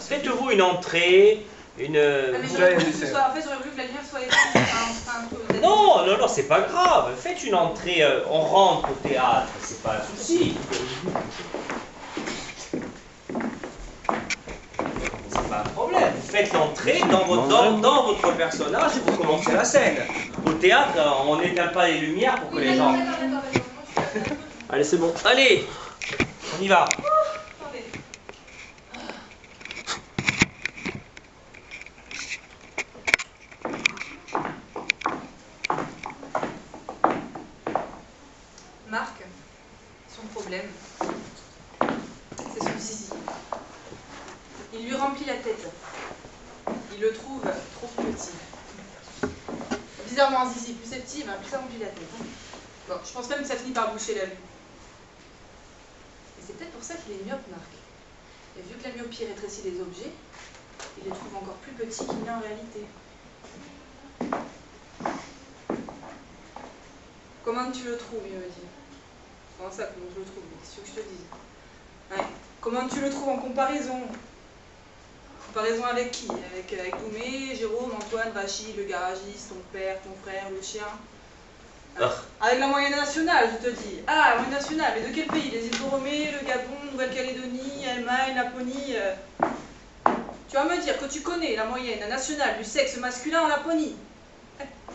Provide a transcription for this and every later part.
Faites-vous une entrée, une... Ah, mais j'aurais voulu que ce soit... En fait, j'aurais voulu que la lumière soit éteinte. Non, non, non, c'est pas grave. Faites une entrée, on rentre au théâtre, c'est pas un souci. C'est pas un problème. Vous faites l'entrée dans votre personnage et vous commencez la scène. Au théâtre, on n'éteint pas les lumières pour que les gens... Allez, c'est bon. Allez, on y va. Marc, son problème, c'est son zizi. Il lui remplit la tête. Il le trouve trop petit. Bizarrement, un zizi, plus c'est petit, plus ça remplit la tête. Bon, je pense même que ça finit par boucher la vue. Et c'est peut-être pour ça qu'il est myope, Marc. Et vu que la myopie rétrécit les objets, il les trouve encore plus petits qu'il n'est en réalité. Comment tu le trouves, il me dit. Comment ça, comment tu le trouves? Qu'est-ce que je te dis? Ouais. Comment tu le trouves en comparaison? Comparaison avec qui? Avec Doumé, Jérôme, Antoine, Rachid, le garagiste, ton père, ton frère, le chien? Avec la moyenne nationale, je te dis. Ah, la moyenne nationale, mais de quel pays? Les îles Borromées, le Gabon, Nouvelle-Calédonie, Allemagne, Laponie. Tu vas me dire que tu connais la moyenne nationale du sexe masculin en Laponie?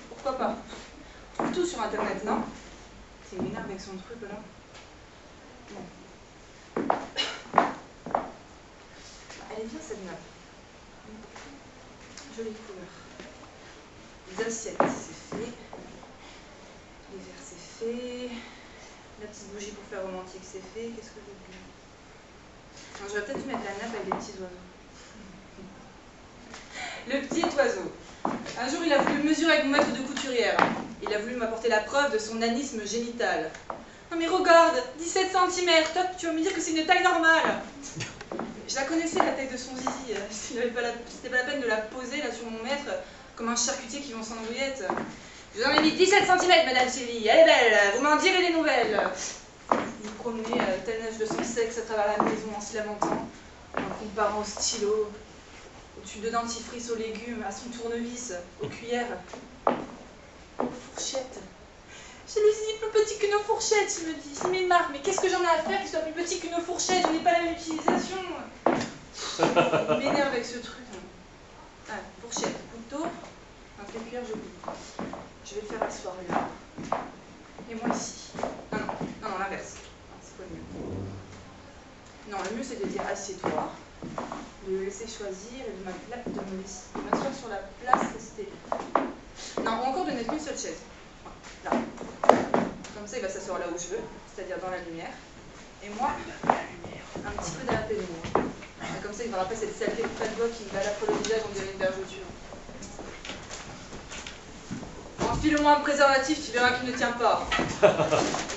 Pourquoi pas? On trouve tout sur Internet, non? C'est m'énerve avec son truc là. Bon. Elle est bien cette nappe. Jolie couleur. Les assiettes, c'est fait. Les verres, c'est fait. La petite bougie pour faire romantique, c'est fait. Qu'est-ce que j'ai oublié? Je vais peut-être mettre la nappe avec des petits oiseaux. Le petit oiseau. Un jour, il a voulu mesurer avec mon maître de couturière. Il a voulu m'apporter la preuve de son anisme génital. Non mais regarde, 17 cm, top, tu vas me dire que c'est une taille normale. Je la connaissais, la taille de son zizi. C'était pas la peine de la poser là sur mon maître, comme un charcutier qui vend sans andouillette. Je vous en ai dit 17 cm, madame Sylvie, elle est belle, vous m'en direz des nouvelles. Il promenait tel neige de son sexe à travers la maison en se lamentant, en comparant au stylo, au tube de dentifrice, aux légumes, à son tournevis, aux cuillères, aux fourchettes. J'ai le zizi plus petit qu'une fourchette, il me dit. Mais Marc, mais qu'est-ce que j'en ai à faire qu'il soit plus petit qu'une fourchette? J'en ai pas la même utilisation. Il m'énerve avec ce truc. Ah, fourchette, couteau, un fait cuillère, j'oublie. Je vais le faire asseoir là. Et moi ici. Non, non, non, l'inverse. C'est pas le mieux. Non, le mieux c'est de dire assieds-toi, de le laisser choisir et de m'asseoir sur la place restée. Non, ou encore de mettre une seule chaise. Là. Comme ça, il va s'asseoir là où je veux, c'est-à-dire dans la lumière. Et moi, un petit peu dans la pénombre. Comme ça, il ne verra pas cette saleté de fatbois qui me balafre le visage, on dirait une bergeture. Enfile-moi un préservatif, tu verras qu'il ne tient pas.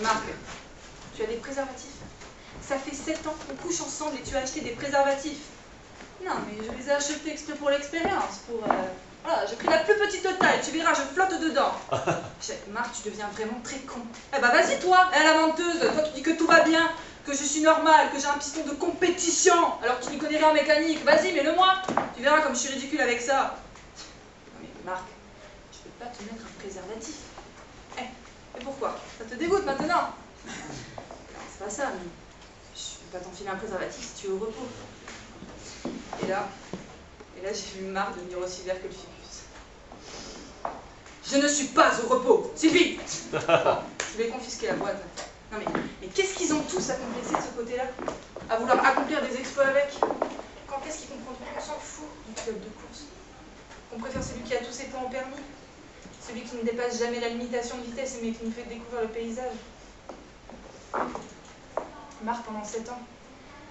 Marc, tu as des préservatifs? Ça fait 7 ans qu'on couche ensemble et tu as acheté des préservatifs. Non, mais je les ai achetés exprès pour l'expérience, Voilà, j'ai pris la plus petite taille, tu verras, je flotte dedans. Marc, tu deviens vraiment très con. Eh ben vas-y toi, la menteuse, toi tu dis que tout va bien, que je suis normale, que j'ai un piston de compétition, alors que tu n'y connais rien en mécanique. Vas-y, mets-le-moi, tu verras comme je suis ridicule avec ça. Non mais Marc, je peux pas te mettre un préservatif. Et pourquoi? Ça te dégoûte maintenant? Non, c'est pas ça, mais je peux pas t'enfiler un préservatif si tu es au repos. Et là j'ai eu marre de venir aussi vert que le ficus. Je ne suis pas au repos, Sylvie. Bon, je vais confisquer la boîte. Non mais qu'est-ce qu'ils ont tous à complexer de ce côté-là? À vouloir accomplir des exploits avec? Quand est-ce qu'ils comprendront qu'on s'en fout du club de course? Qu'on préfère celui qui a tous ses points au permis? Celui qui ne dépasse jamais la limitation de vitesse mais qui nous fait découvrir le paysage? Marc, pendant 7 ans,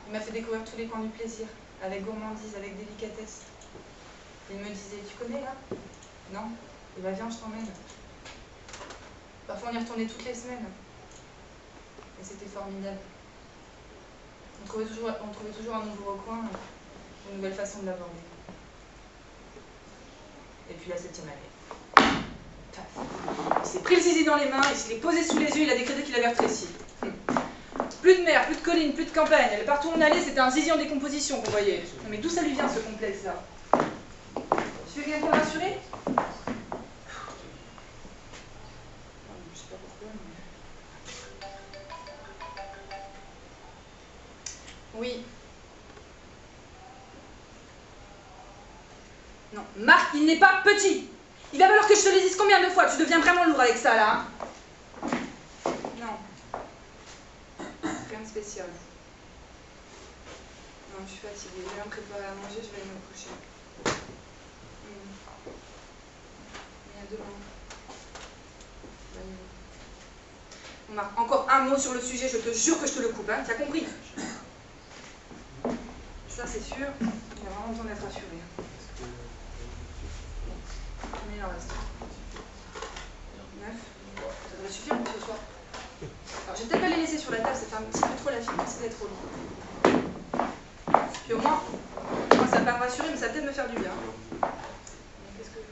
il m'a fait découvrir tous les coins du plaisir, avec gourmandise, avec délicatesse. Il me disait, tu connais là? Non? Eh bien viens, je t'emmène. Parfois on y retournait toutes les semaines. Et c'était formidable. On trouvait toujours un nouveau recoin, une nouvelle façon de l'aborder. Et puis la 7e année. Paf. Il s'est pris le zizi dans les mains, il se l'est posé sous les yeux, il a décrété qu'il avait rétréci. Plus de mer, plus de collines, plus de campagne. Partout où on allait, c'était un zizi en décomposition qu'on voyait. Non mais d'où ça lui vient ce complexe-là? Tu veux quelqu'un pour rassurer? Je sais pas pourquoi, mais... Oui. Non, Marc, il n'est pas petit. Il va falloir que je te le dise combien de fois? Tu deviens vraiment lourd avec ça, là. Hein? Non. Rien de spécial. Non, je suis fatiguée. Je vais me préparer à manger, je vais aller me coucher. Il y a demain. Bon, Marc, encore un mot sur le sujet, je te jure que je te le coupe, hein. Tu as compris? Ça, c'est sûr. Il a vraiment besoin d'être rassuré. Combien il en reste? 9. Ça devrait suffire pour ce soir. Alors, je vais peut-être pas les laisser sur la table, ça fait un petit peu trop la file, c'est d'être trop long. Puis au moins, moi, ça va pas me rassurer, mais ça va peut-être me faire du bien. Qu'est-ce que je...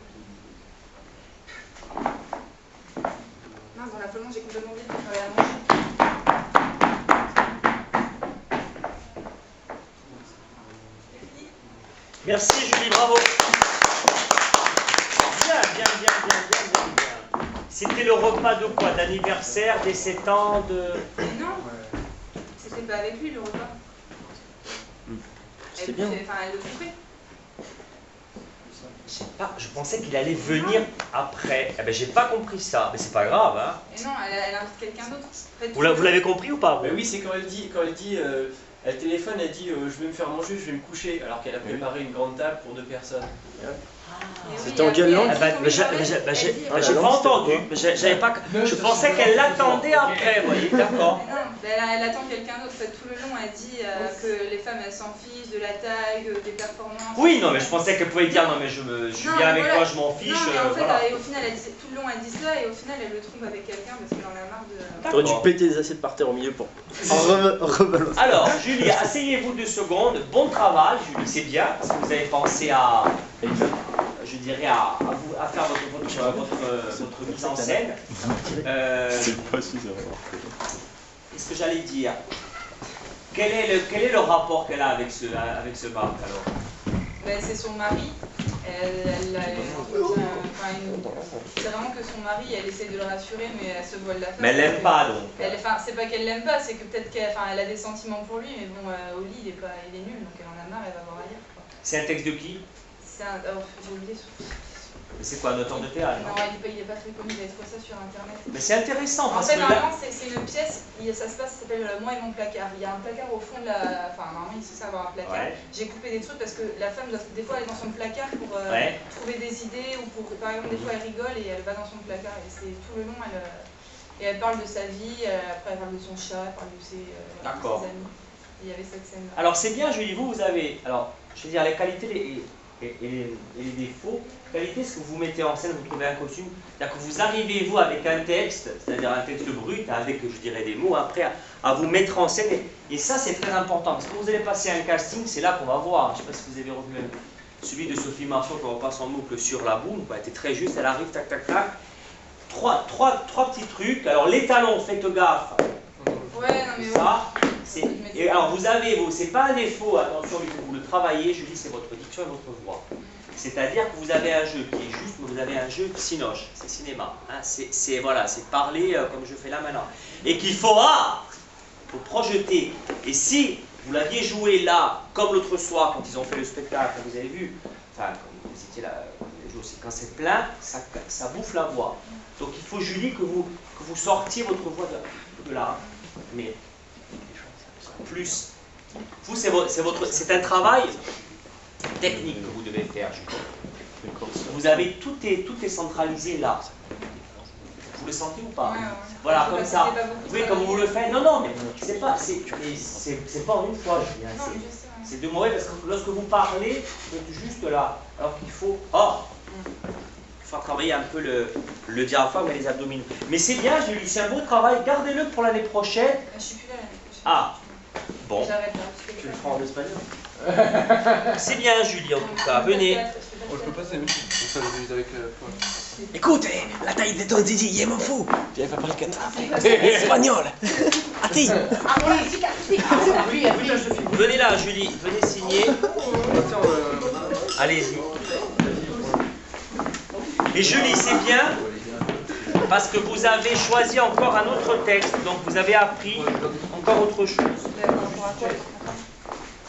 Mince, dans la folle, j'ai complètement oublié de préparer à manger. Merci Julie, bravo. Bien. C'était le repas de quoi? D'anniversaire, des 7 ans, de... Non, c'était pas avec lui le repas. C'était bien. Enfin, elle le coupait. Je sais pas, je pensais qu'il allait venir après. Eh ben j'ai pas compris ça, mais c'est pas grave, hein. Et non, elle invite quelqu'un d'autre. En fait, Vous l'avez compris ou pas vous? Bah oui, c'est quand elle dit, elle téléphone, elle dit je vais me faire manger, je vais me coucher, alors qu'elle a préparé une grande table pour 2 personnes. C'était en quelle langue? J'ai pas entendu, j'avais pas... Je pensais qu'elle l'attendait après, vous voyez, d'accord. Non, elle attend quelqu'un d'autre. Tout le long, elle dit que les femmes, elles s'en fichent de la taille, des performances. Oui, non, mais je pensais qu'elle pouvait dire non, mais je suis bien avec toi, je m'en fiche. Non, mais en fait, voilà. et au final, tout le long, elle dit ça, et au final, elle le trompe avec quelqu'un parce qu'elle en a marre de... T'aurais dû péter les assiettes par terre au milieu pour rebalancer. Alors, Julie, asseyez-vous 2 secondes. Bon travail, Julie, c'est bien, parce que vous avez pensé à... Je dirais à faire votre mise en scène. Qu'est-ce que j'allais dire? Quel est le rapport qu'elle a avec ce Marc alors? Ben, c'est son mari. C'est vraiment que son mari, elle essaie de le rassurer, mais elle se voile la face. Mais elle l'aime pas donc. C'est pas qu'elle l'aime pas, c'est que peut-être qu'elle a des sentiments pour lui, mais bon, au lit, il est nul, donc elle en a marre, elle va voir ailleurs. C'est un texte de qui? C'est un... Oh, j'ai oublié son... C'est quoi, un auteur de théâtre? Non, il est pas très connu, j'avais trouvé ça sur internet. Mais c'est intéressant parce en fait, que normalement, c'est une pièce, ça se passe, ça s'appelle Moi et mon placard. Il y a un placard au fond de la... Enfin, normalement, il est censé avoir un placard. Ouais. J'ai coupé des trucs parce que la femme doit des fois aller dans son placard pour trouver des idées ou pour... Par exemple, des fois, elle rigole et elle va dans son placard et c'est tout le long, elle parle de sa vie, après elle parle de son chat, elle parle de ses amis. Et il y avait cette scène-là. Alors, c'est bien, Julie, vous avez... Alors, je veux dire, les qualités et les défauts. Qualité, ce que vous mettez en scène, vous trouvez un costume, c'est-à-dire que vous arrivez, vous, avec un texte, c'est-à-dire un texte brut, avec, je dirais, des mots, après, à vous mettre en scène. Et ça, c'est très important, parce que vous allez passer un casting, c'est là qu'on va voir. Je ne sais pas si vous avez revu celui de Sophie Marceau, qu'on repasse en boucle sur la boule, elle était très juste, elle arrive, tac, tac, tac. Trois petits trucs. Alors, les talons, faites gaffe. Ouais, non, mais ça, et alors, vous avez, c'est pas un défaut, attention, il faut vous le travailler, Julie, c'est votre diction et votre voix. C'est-à-dire que vous avez un jeu qui est juste, mais vous avez un jeu cinoche, c'est cinéma. Hein, c'est parler comme je fais là maintenant. Et qu'il faut projeter. Et si vous l'aviez joué là, comme l'autre soir, quand ils ont fait le spectacle, vous avez vu, enfin, quand vous étiez là, quand c'est plein, ça bouffe la voix. Donc il faut, Julie, que vous sortiez votre voix de là. Mais plus. Vous, c'est un travail technique que vous devez faire, Julie. Vous avez tout est centralisé là. Vous le sentez ou pas? Ouais. Voilà, comme ça. Oui, comme vous le faites. Non, mais c'est pas en une fois, Julie. Hein, c'est de mauvais parce que lorsque vous parlez, vous êtes juste là. Alors qu'il faut. Il faut travailler un peu le diaphragme et les abdominaux. Mais c'est bien, Julie, c'est un beau travail. Gardez-le pour l'année prochaine. Je suis plus là l'année prochaine. Ah, bon. J'arrête là. Tu le feras en espagnol? C'est bien, Julie, en tout cas. Venez. On le peut pas ça, je vis avec toi. Écoute, la taille de ton zizi, je m'en fous. Je vais fabriquer un trappe. Espagnol. A ti. Venez là, Julie, venez signer. Allez-y. Et Julie, c'est bien parce que vous avez choisi encore un autre texte, donc vous avez appris encore autre chose.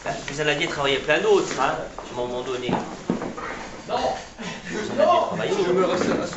Ben, vous en aviez travaillé plein d'autres, hein, à un moment donné. Non. Vous en aviez travaillé. Je me reste à